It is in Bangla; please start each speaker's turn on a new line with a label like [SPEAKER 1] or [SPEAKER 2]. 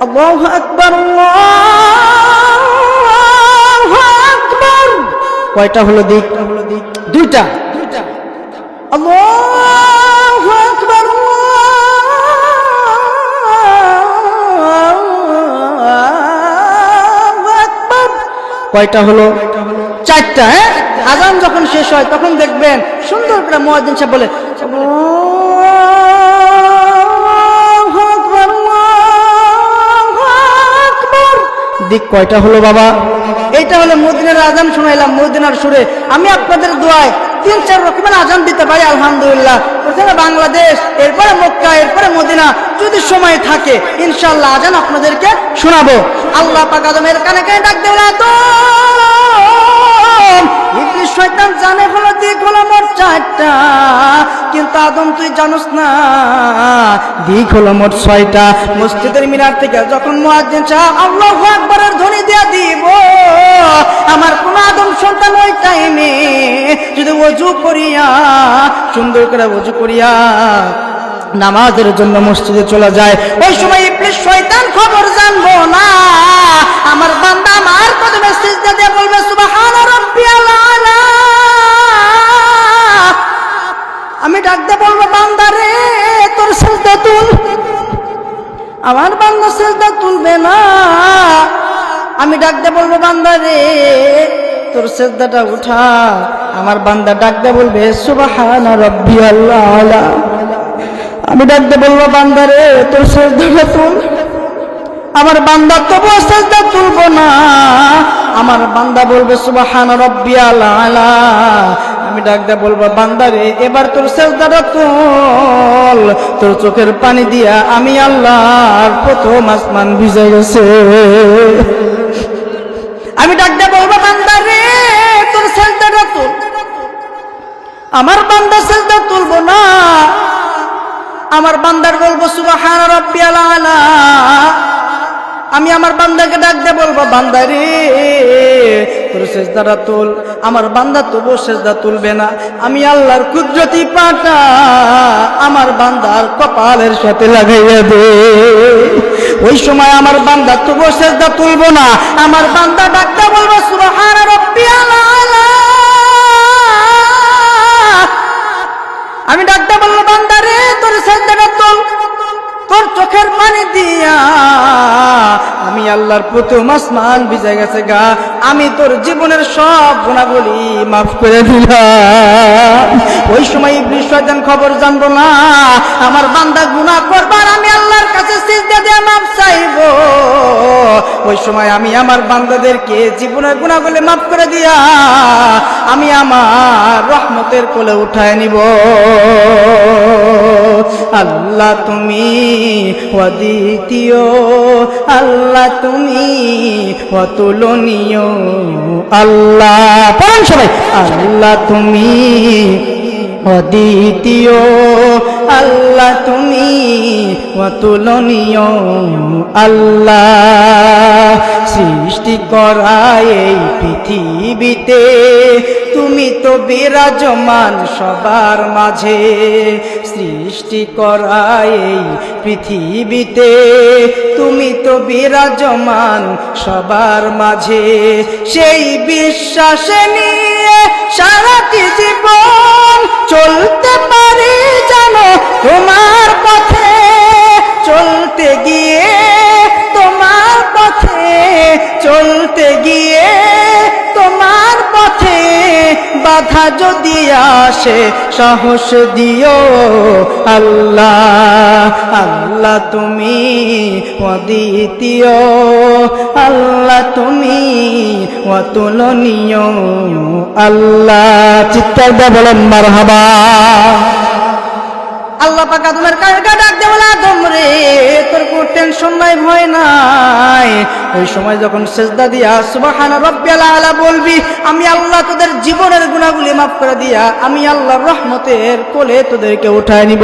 [SPEAKER 1] আল্লাহু আকবার, আল্লাহু আকবার। কয়টা হলো দিক? দুইটা। আল্লাহু আকবার, আল্লাহু আকবার। কয়টা হলো? চারটা। হ্যাঁ, আজান যখন শেষ হয় তখন দেখবেন সুন্দর করে মুয়াজ্জিন সাহেব বলে আল্লাহু আকবার, আল্লাহু আকবার। দিক কয়টা হলো বাবা? এইটা হলো মদিনার আজান শোনাইলাম মদিনার সুরে। আমি আপনাদের দোয়ায় 3-4 রকমের আজান দিতে পারি আলহামদুলিল্লাহ। প্রথমে বাংলাদেশ, এরপরে মক্কা, এরপরে মদিনা। যদি সময় থাকে ইনশাআল্লাহ আজান আপনাদেরকে শোনাবো। আল্লাহ পাক আদমের কানে কানে ডাক দেওয়া তো ইবলিস শয়তান জানে হলো দিক হলো মোট 4টা, কিন্তু আদম তুই জানোস না দিক হলো মোট 6টা। মসজিদের মিনার থেকে যখন মুয়াজ্জিন সাহেব আল্লাহু আকবারের ধ্বনি দিয়া দিব, আমার কোন আদম সন্তান ওই টাইমে যদি ওযু করিয়া সুন্দর করে ওযু করিয়া নামাজের জন্য মসজিদে চলে যায়, ওই সময় ইবলিস শয়তান খবর জানবো না। আমার বান্দা আমার কদমে সিজদা দিয়ে বলবে সুবহান রাব্বিয়াল আলা। আমি ডাক দিয়ে বলবো বান্দা রে তোর সিজদা তুল। আমার বান্দা সিজদা তুলবে না। আমি ডাক দিয়ে বলবো বান্দা রে তোর সিজদাটা উঠা। আমার বান্দা ডাক দিয়ে বলবে সুবহান রাব্বিয়াল আলা। আমি ডাক দিয়ে বলবো বান্দা রে তোর সিজদাটা তুল। আমার বান্দা তবুও সিজদা তুলবো না। আমার বান্দা বলবে সুবহান রাব্বিয়াল আলা। আমি ডাক দিয়ে বলবো বান্দা রে এবার তোর সিজদাটা তুল। তোর চোখের পানি দিয়া আমি আল্লাহর প্রথম আসমান ভিজে গেছে। আমি ডাক দিয়ে বলবো বান্দা রে তোর সিজদাটা তুল। আমার বান্দা সিজদা তুলবো না। আমার বান্দার বলবো সুবহান রাব্বিয়াল আলা। আমি আমার বান্দাকে ডাক দিয়ে বলবো বান্দা রে তোর সিজদাটা তুল। আমার বান্দা তবুও সিজদা তুলবে না। আমি আল্লাহর কুদরতি পাটা আমার বান্দার কপালের সাথে লাগাইয়া দে। ওই সময় আমার বান্দা তবুও সিজদা তুলবো না। আমার বান্দা ডাক দিয়ে বলবো সুবহান রাব্বিয়াল আলা। আমি ডাক দিয়ে বলবো বান্দা রে তোর সিজদাটা তুল। তোর চোখের পানি দিয়া আমি আল্লাহর প্রথম আসমান ভিজে গেছে গা। আমি তোর জীবনের সব গুনাহগুলি মাফ করে দিলাম। ওই সময় ইবলিস শয়তান খবর জানবো না। আমার বান্দা গুনাহ করবার আমি আল্লাহর কাছে সিজদা দিয়ে মাফ চাইবো। ওই সময় আমি আমার বান্দাদেরকে জীবনের গুনাহগুলি মাফ করে দিয়া আমি আমার রহমতের কোলে উঠায় নিব। আল্লাহ তুমি অদ্বিতীয়, আল্লাহ তুমি অতুলনীয়। আল্লাহ পড়েন সবাই। আল্লাহ তুমি অদ্বিতীয়, আল্লাহ তুমি অতুলনীয়। আল্লাহ সৃষ্টি করা এই পৃথিবীতে তুমি তো বিরাজমান সবার মাঝে। সৃষ্টি করা এই পৃথিবীতে তুমি তো বিরাজমান সবার মাঝে। সেই বিশ্বাসে নিয়ে সারাটি জীবন চলতে পারি জানো তোমার পথে। চলতে গিয়ে তোমার পথে, চলতে গিয়ে তোমার পথে বাধা যদি আসে সাহস দিও। আল্লাহ আল্লাহ তুমি অদ্বিতীয়, আল্লাহ তুমি অতুলনীয়। আল্লাহ চিৎকার দিয়ে বলেন মারহাবা। আল্লাহ পাক আদমের কাছে ডাক দিয়ে বলে আদম রে তোর কোনো টেনশন নাই, ভয় নাই। ওই সময় যখন সিজদা দিয়া সুবহান রাব্বিয়াল আলা বলবি, আমি আল্লাহ তোদের জীবনের গুনাহগুলি মাফ করে দিয়া আমি আল্লাহর রহমতের কোলে তোদেরকে উঠায় নিব।